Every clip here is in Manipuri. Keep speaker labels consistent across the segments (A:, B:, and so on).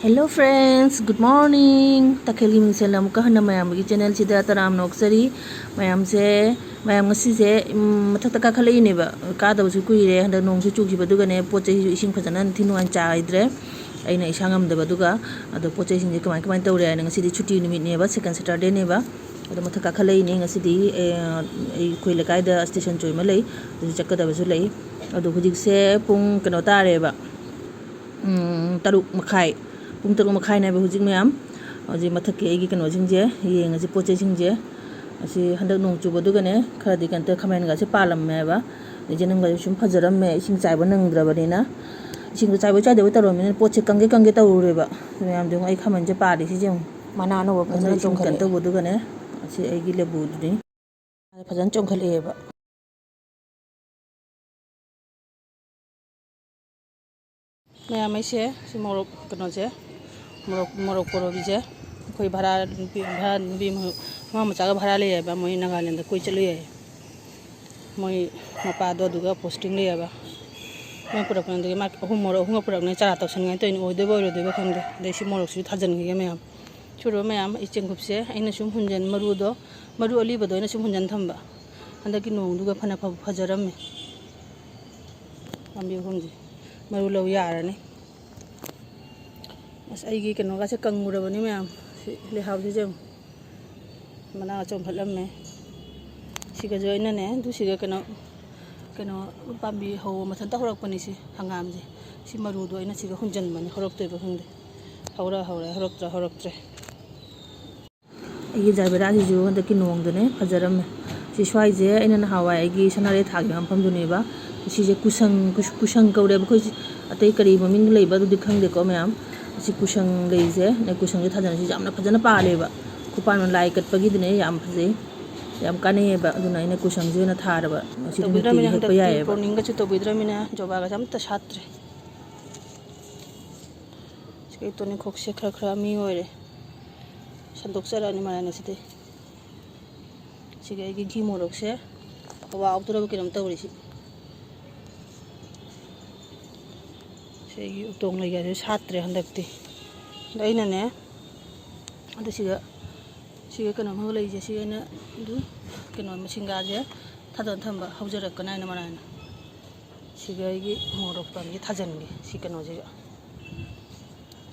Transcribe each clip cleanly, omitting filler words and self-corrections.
A: Hello friends, good morning. Takeli misalam ka hana mayam gi channel sida taram noksari mayam se mayam ngasi se mathak taka khalai ne ba ka da su kuire handa nong su chuk jiba duga ne pochai ju ising phajana thinu an cha idre aina isangam da ba duga ado pochai sing kamai kamai tawre ne ngasi di chuti nimit ne ba second saturday ne ba ado mathak ka khalai ne ngasi di ai khoi la kai da station choi ma lei chakka da ba su lei ado hujik se pung kano tare ba taruk makhai pung taruk makhai na ba hujik mayam aji mathak ke gi kano jing je yeng aji pochai jing je asi handak nong chu bodu gane khadi kan ta khamen ga se palam me ba jenam ga sum phajaram me ising chai ba nang dra ba ni na ising chai ba chai de ta ro me poche kange ta ure ba mayam de ai khamen je pa di si jeng mana no ba phajan chong kan ta bodu gane asi ai gi le bu ni phajan chong khale ba mayam ai se si morok kano je morok poro bi je koi bhara bi ma macha ga bhara le ba moi Nagaland da koi chalu ye moi mapa do duga posting le ba moi pura kan de ma hum pura ne chara ta san ngai to ni oi de bo ro de ba khang de de si morok su thajan gi mayam churo mayam I cheng gup se aina sum hunjan maru ali ba do na sum hunjan thamba anda ki nong duga phana phajaram me ambi hum ji maru lo yara ni as ai gi kano ga se kangura bani mayam le haw je mana chom phalam me siga joina ne du siga kano pambi ho mathan ta horak pani si hangam je si maru do ina siga hunjan mani horok te ba hunde hawra horok tre ai jarbera ji ju handa ki nong de ne phajaram me si swai je ina na hawai ai gi sanare thagi am pham du ne ba si je kusang kaure ba khoi atai kari maming lei ba du dikhang de ko mayam si kusang lei je ne kusang je thajan si jamna phajana pa le ba kupan lai kat pagi dine yam phajai yam kane ba aduna ina kusang je na thar ba si du ti he pa ya ba ning ga chu to bidramina joba ga jam ta satre skai to ni khok se khra mi ore sandok sara ni mana ne site siga gi gi morok se wa autura ba kiram tawri si segi utong lai ga satre handakti daina ne anda siga kana ma lai je siga na du kana masinga je thadan thamba haujarak kana na marana siga gi morok pam gi thajan gi si kana je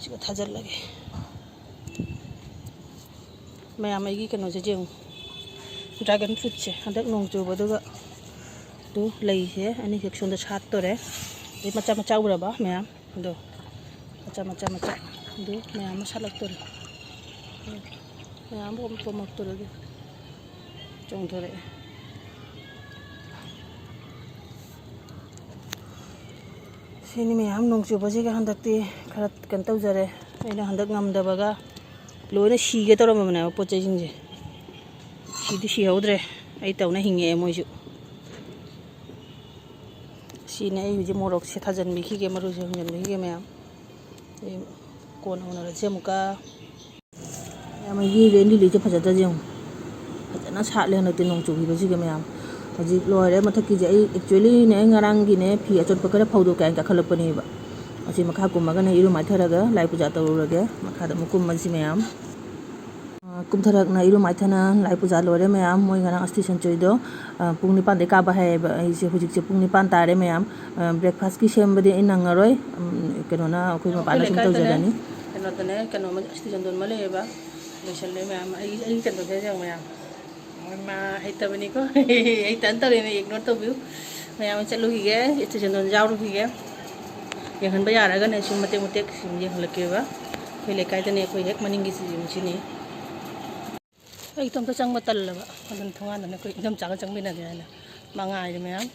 A: siga thajal lage mayam ai gi kana je jeng dragon fruit che handak nong chu ba du lai je ani section da chat to re di macha ura ba mayam do macha do mayam salak to re mayam bom to re chong to re sini mayam nong chu ba ji ga handak ti kharat kan tau jare aina handak ngam da ba ga loina si ge to ro ma na poche jing je si haudre ai tau na hinge moi ju sini ai ju morok se thajan mi khi ge maru je hunjan mi ge mayam e kon ona ra je muka yam gi rendi le je phajata je phajana sa le na ti nong chu bi ba ji ge mayam haji loi re mathak ki je ai actually ne ngarang gi ne phi achot pakara phaudo kan ka khalap pani ba asi makha kum ma ga ne iru mai thara ga lai puja ta ru ge makha da mukum ma ji mayam kum tharak na iru mai thana lai puja lore mayam moi ngarang station choi do pung ni pan de ka ba hai ba ai se hujik che pung ni pan tare mayam breakfast ki sem ba de inang ngaroi keno na khoi ma pa na sum tau jani keno tane keno ma station don ma le ba le sel le mayam ai keno je jang mayam ma hai ta bani ko ai tan ta le ne ignore to view mayam chalu hi ge station don jaw ru hi ge yang han ba ya ra ga ne sim mate sim ye halake ba khoi le kai tane khoi hek maning gi sim chi ni ai tom ta chang matal la ba adan thonga na khoi jam cha chang bina de na mangai de mayam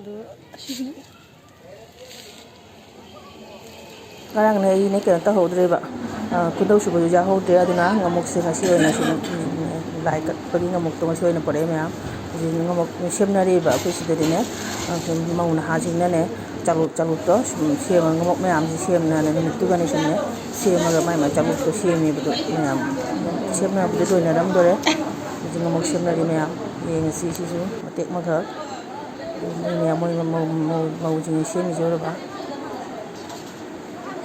A: do asi karang ne ke ta hodre ba kudau su ba ja hodre aduna ngamuk se ngasi na su lai kat pagi ngamuk to ngasi na pore mayam ji ngamuk semnari ba ko si de ne mau na ha jing na ne chalu to sem ngamuk mayam ji sem na ne tu ga ne sem ne sem ga mai ma chalu to sem ni bu mayam sem na bu do na ram do re ji ngamuk sem na ri mayam ye ngasi si su tek ma tha ni ne mo jing sem ni jo ba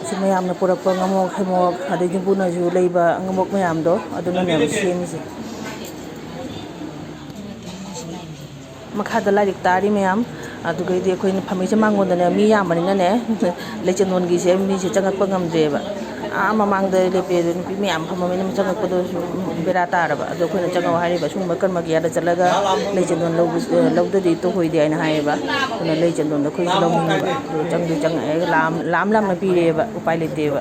A: si mayamna purakpa ngamok hemok adai jumpuna ju leiba ngamok mayam do aduna ne semi si makhada lairik tari mayam aduga ide khoin phamise mangonda ne mi yamani na ne lechenon gi se mi se changakpa ngamdreba mamangda lepe nupi mayam phamamina changakpado bera taraba ado khoina changaw hariba sungba karma giya da chalaga lechenon lawdadi to hoide aina haiba una lechenon da khoi lawninga do changdu changa lam na pireba upai leteba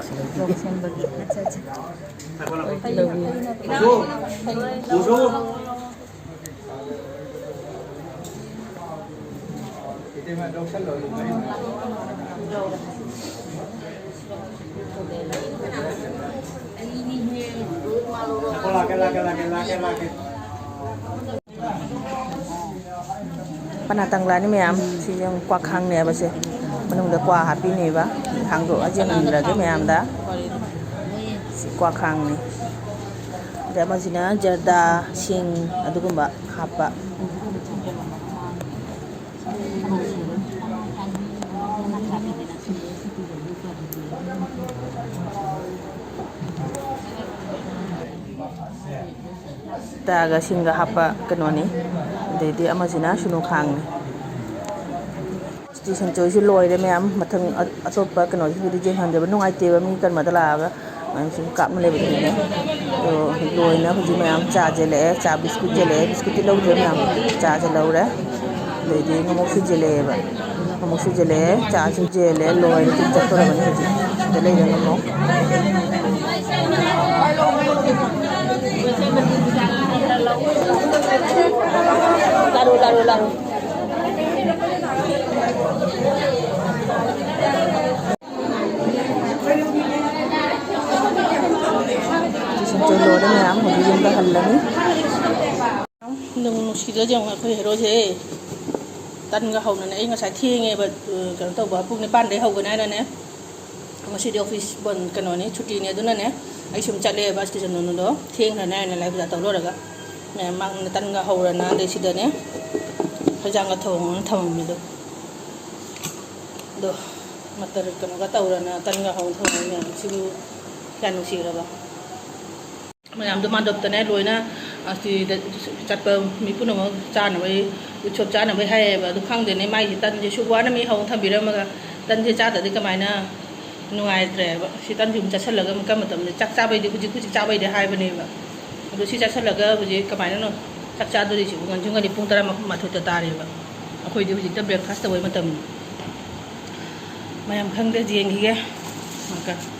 A: panatangla ni mayam si yang kwa khang ne ba se manung da kwa happy ne ba hang do ajeng la ge mayam da si kwa khang ni da ma sina jarda sing adugumba hapa daga singa hapa kanoni dedi amazina sunu khang ni station choi si loi de mayam mathang atopa kanoni hudi je hande nungai te ba mi kan madala ba man sin kap ma le ba ni to loi na hudi mayam cha je le cha biscuit je le biscuit lo je mayam cha je lo re dedi ngamo si je le ba ngamo si je le cha si je le loi ni cha to ra ba ni de le ngamo laru Solo đó mẹ ấm hồi dùng ta hình lắm đừng xịt ra dòng khơi rồi thế tan cái hậu này anh sai thi nghe bật cái tàu bờ phúc này ban đấy hậu cái này nè mà xịt office bận cái này chút này đó nè anh xem chặt lên bác station nó đó thiên là này lại bây giờ tàu rồi đó mẹ mang tan cái hậu là nó để xịt nè phải rằng cái thòng mình được mà từ cái tàu là tan cái hậu thòng mình xịt cái nó xịt rồi ba mayam do mandop tane loina asti chat pa mi puno ma cha na bai chop cha na bai hai ba du khang de ne mai tan je su wa na mi hong tham bi ra ma tan je cha ta de ka mai na nuai tre ba si tan jum cha sal la ga ma ka ma tam chak cha bai de ku cha bai de hai ba ne ba do si cha sal la ga bu je ka mai na no chak cha do de si ngan jung ga ni pung tara ma thu ta ta re ba akhoi de bu ji ta breakfast ta bai ma tam mayam khang de jeng hi ge ma ka